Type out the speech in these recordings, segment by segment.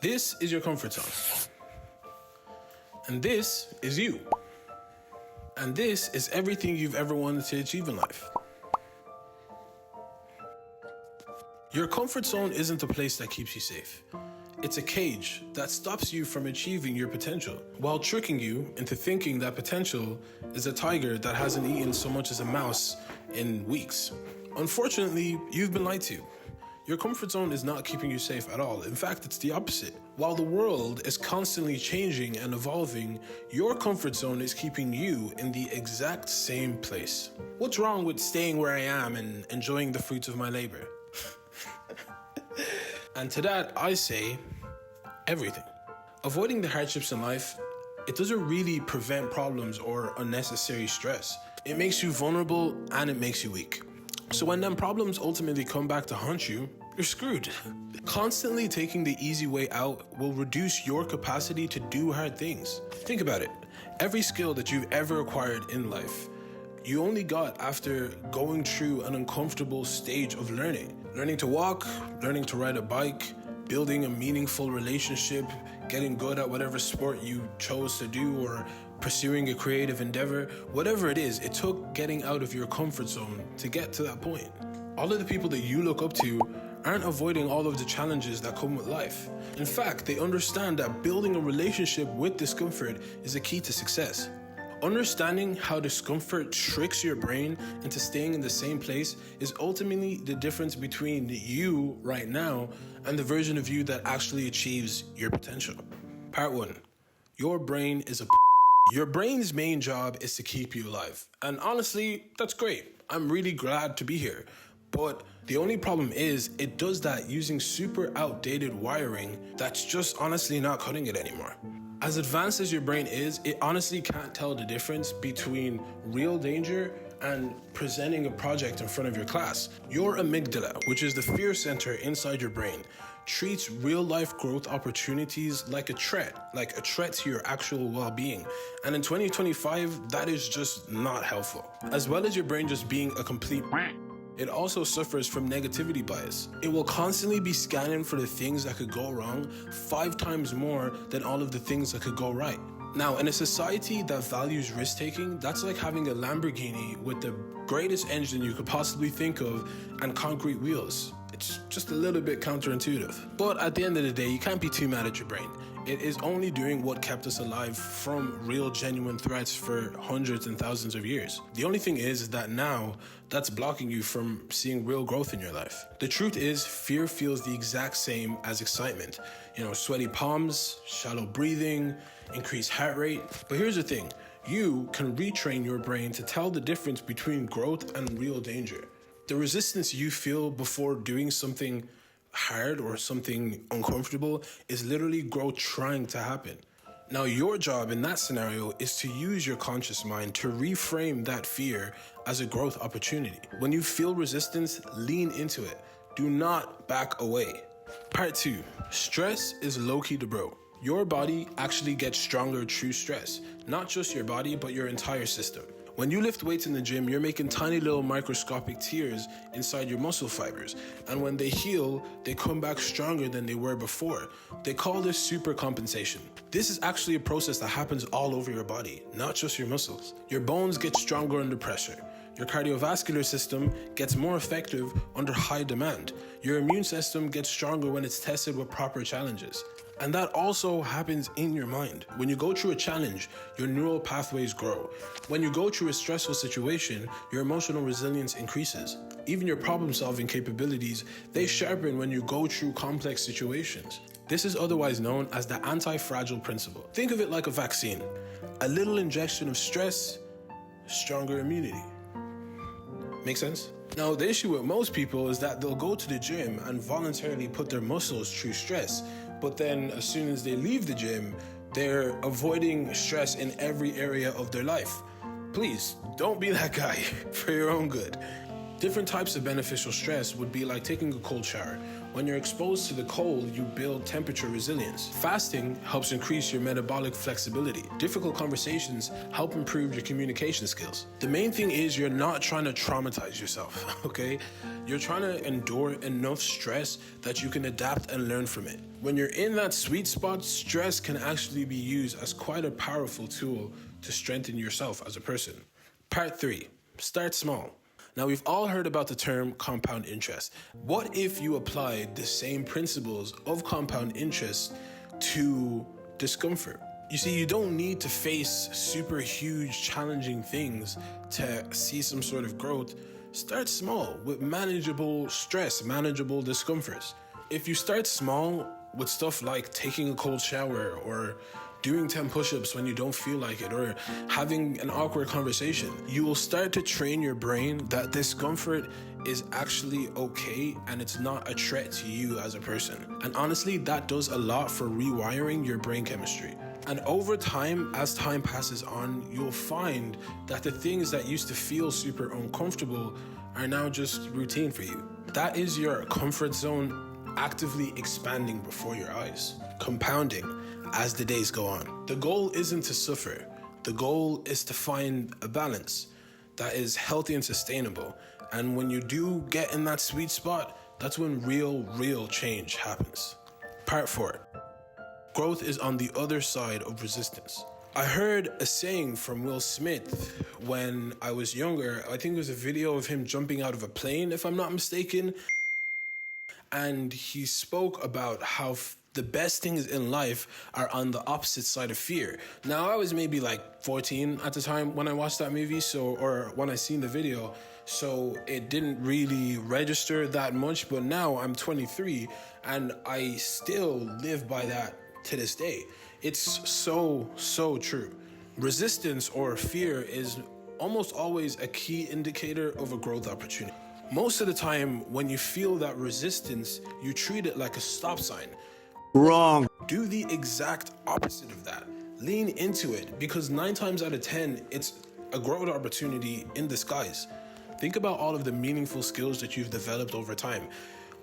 This is your comfort zone. And this is you. And this is everything you've ever wanted to achieve in life. Your comfort zone isn't a place that keeps you safe. It's a cage that stops you from achieving your potential, while tricking you into thinking that potential is a tiger that hasn't eaten so much as a mouse in weeks. Unfortunately, you've been lied to. Your comfort zone is not keeping you safe at all. In fact, it's the opposite. While the world is constantly changing and evolving, your comfort zone is keeping you in the exact same place. What's wrong with staying where I am and enjoying the fruits of my labor? And to that, I say everything. Avoiding the hardships in life, it doesn't really prevent problems or unnecessary stress. It makes you vulnerable and it makes you weak. So when them problems ultimately come back to haunt you, you're screwed. Constantly taking the easy way out will reduce your capacity to do hard things. Think about it. Every skill that you've ever acquired in life, you only got after going through an uncomfortable stage of learning. Learning to walk, learning to ride a bike, building a meaningful relationship, getting good at whatever sport you chose to do, or pursuing a creative endeavor. Whatever it is, it took getting out of your comfort zone to get to that point. All of the people that you look up to aren't avoiding all of the challenges that come with life. In fact, they understand that building a relationship with discomfort is a key to success. Understanding how discomfort tricks your brain into staying in the same place is ultimately the difference between you right now and the version of you that actually achieves your potential. Part 1. Your brain is a Your brain's main job is to keep you alive. And honestly, that's great. I'm really glad to be here. But the only problem is it does that using super outdated wiring that's just honestly not cutting it anymore. As advanced as your brain is, it honestly can't tell the difference between real danger and presenting a project in front of your class. Your amygdala, which is the fear center inside your brain, treats real-life growth opportunities like a threat to your actual well-being. And in 2025, that is just not helpful. As well as your brain just being a complete it also suffers from negativity bias. It will constantly be scanning for the things that could go wrong 5 times more than all of the things that could go right. Now, in a society that values risk-taking, that's like having a Lamborghini with the greatest engine you could possibly think of and concrete wheels. It's just a little bit counterintuitive. But at the end of the day, you can't be too mad at your brain. It is only doing what kept us alive from real, genuine threats for hundreds and thousands of years. The only thing is that now, that's blocking you from seeing real growth in your life. The truth is, fear feels the exact same as excitement. Sweaty palms, shallow breathing, increased heart rate. But here's the thing, you can retrain your brain to tell the difference between growth and real danger. The resistance you feel before doing something hard or something uncomfortable is literally growth trying to happen. Now, your job in that scenario is to use your conscious mind to reframe that fear as a growth opportunity. When you feel resistance, lean into it. Do not back away. Part 2. Stress is low-key to bro. Your body actually gets stronger through stress. Not just your body, but your entire system. When you lift weights in the gym, you're making tiny little microscopic tears inside your muscle fibers. And when they heal, they come back stronger than they were before. They call this super compensation. This is actually a process that happens all over your body, not just your muscles. Your bones get stronger under pressure. Your cardiovascular system gets more effective under high demand. Your immune system gets stronger when it's tested with proper challenges. And that also happens in your mind. When you go through a challenge, your neural pathways grow. When you go through a stressful situation, your emotional resilience increases. Even your problem-solving capabilities, they sharpen when you go through complex situations. This is otherwise known as the anti-fragile principle. Think of it like a vaccine. A little injection of stress, stronger immunity. Make sense? Now, the issue with most people is that they'll go to the gym and voluntarily put their muscles through stress. But then as soon as they leave the gym, they're avoiding stress in every area of their life. Please, don't be that guy for your own good. Different types of beneficial stress would be like taking a cold shower When you're exposed to the cold, you build temperature resilience. Fasting helps increase your metabolic flexibility. Difficult conversations help improve your communication skills. The main thing is you're not trying to traumatize yourself, okay? You're trying to endure enough stress that you can adapt and learn from it. When you're in that sweet spot, stress can actually be used as quite a powerful tool to strengthen yourself as a person. Part 3, start small. Now, we've all heard about the term compound interest. What if you applied the same principles of compound interest to discomfort? You see, you don't need to face super huge, challenging things to see some sort of growth. Start small with manageable stress, manageable discomforts. If you start small with stuff like taking a cold shower or doing 10 push-ups when you don't feel like it, or having an awkward conversation, you will start to train your brain that discomfort is actually okay and it's not a threat to you as a person. And honestly, that does a lot for rewiring your brain chemistry. And over time, as time passes on, you'll find that the things that used to feel super uncomfortable are now just routine for you. That is your comfort zone actively expanding before your eyes, compounding as the days go on. The goal isn't to suffer. The goal is to find a balance that is healthy and sustainable. And when you do get in that sweet spot, that's when real change happens. Part 4. Growth is on the other side of resistance. I heard a saying from Will Smith when I was younger. I think it was a video of him jumping out of a plane, if I'm not mistaken. And he spoke about how the best things in life are on the opposite side of fear. Now, I was maybe like 14 at the time when I watched that movie, or when I seen the video, so it didn't really register that much. But now I'm 23 and I still live by that to this day. It's so true. Resistance or fear is almost always a key indicator of a growth opportunity. Most of the time, when you feel that resistance, you treat it like a stop sign. Wrong. Do the exact opposite of that. Lean into it, because 9 times out of 10, it's a growth opportunity in disguise. Think about all of the meaningful skills that you've developed over time.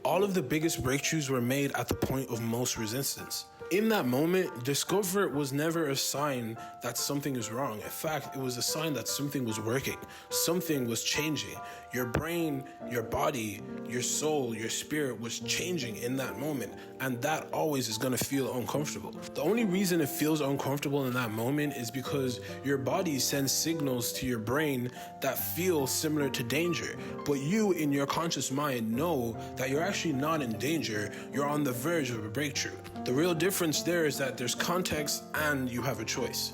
All of the biggest breakthroughs were made at the point of most resistance. In that moment, discomfort was never a sign that something is wrong. In fact, it was a sign that something was working. Something was changing. Your brain, your body, your soul, your spirit was changing in that moment. And that always is going to feel uncomfortable. The only reason it feels uncomfortable in that moment is because your body sends signals to your brain that feel similar to danger. But you, in your conscious mind, know that you're actually not in danger. You're on the verge of a breakthrough. The real difference there is that there's context and you have a choice.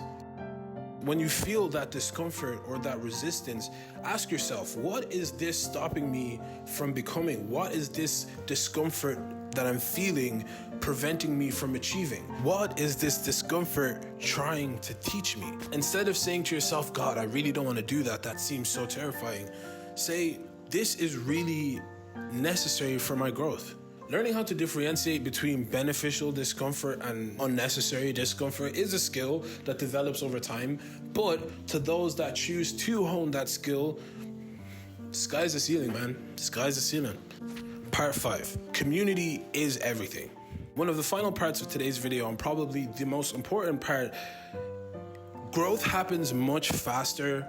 When you feel that discomfort or that resistance, ask yourself, what is this stopping me from becoming? What is this discomfort that I'm feeling preventing me from achieving? What is this discomfort trying to teach me? Instead of saying to yourself, God, I really don't want to do that. That seems so terrifying. Say, this is really necessary for my growth. Learning how to differentiate between beneficial discomfort and unnecessary discomfort is a skill that develops over time, but to those that choose to hone that skill, sky's the ceiling, man. Sky's the ceiling. Part 5. Community is everything. One of the final parts of today's video, and probably the most important part, growth happens much faster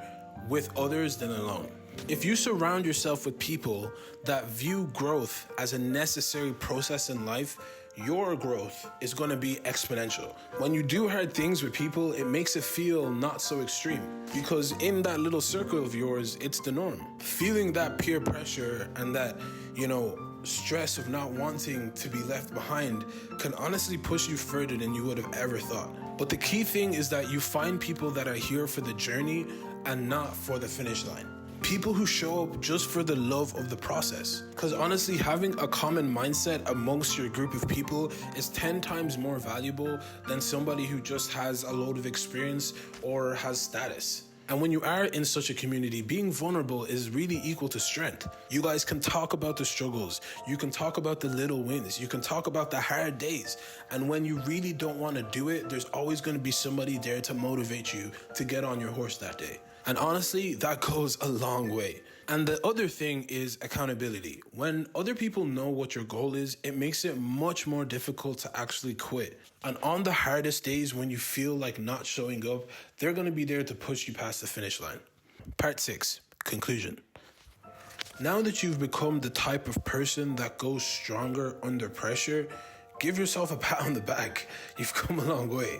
with others than alone. If you surround yourself with people that view growth as a necessary process in life, your growth is going to be exponential. When you do hard things with people, it makes it feel not so extreme, because in that little circle of yours, it's the norm. Feeling that peer pressure and that, stress of not wanting to be left behind can honestly push you further than you would have ever thought. But the key thing is that you find people that are here for the journey and not for the finish line. People who show up just for the love of the process. Because honestly, having a common mindset amongst your group of people is 10 times more valuable than somebody who just has a load of experience or has status. And when you are in such a community, being vulnerable is really equal to strength. You guys can talk about the struggles. You can talk about the little wins. You can talk about the hard days. And when you really don't want to do it, there's always going to be somebody there to motivate you to get on your horse that day. And honestly, that goes a long way. And the other thing is accountability. When other people know what your goal is, it makes it much more difficult to actually quit. And on the hardest days when you feel like not showing up, they're going to be there to push you past the finish line. Part 6, conclusion. Now that you've become the type of person that goes stronger under pressure, give yourself a pat on the back. You've come a long way.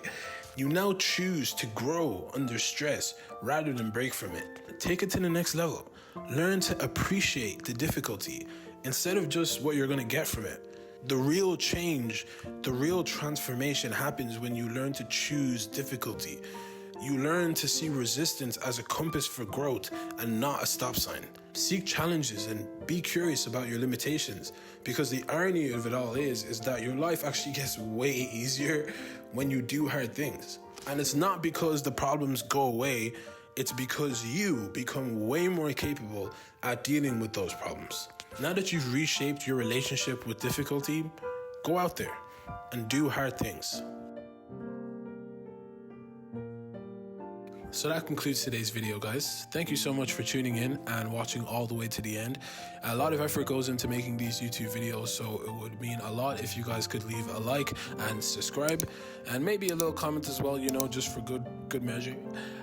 You now choose to grow under stress rather than break from it. Take it to the next level. Learn to appreciate the difficulty instead of just what you're going to get from it. The real change, the real transformation happens when you learn to choose difficulty. You learn to see resistance as a compass for growth and not a stop sign. Seek challenges and be curious about your limitations, because the irony of it all is that your life actually gets way easier when you do hard things. And it's not because the problems go away, it's because you become way more capable at dealing with those problems. Now that you've reshaped your relationship with difficulty, go out there and do hard things. So that concludes today's video, guys. Thank you so much for tuning in and watching all the way to the end. A lot of effort goes into making these YouTube videos, so it would mean a lot if you guys could leave a like and subscribe, and maybe a little comment as well, you know, just for good measure.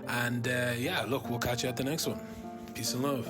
And yeah, look, we'll catch you at the next one. Peace and love.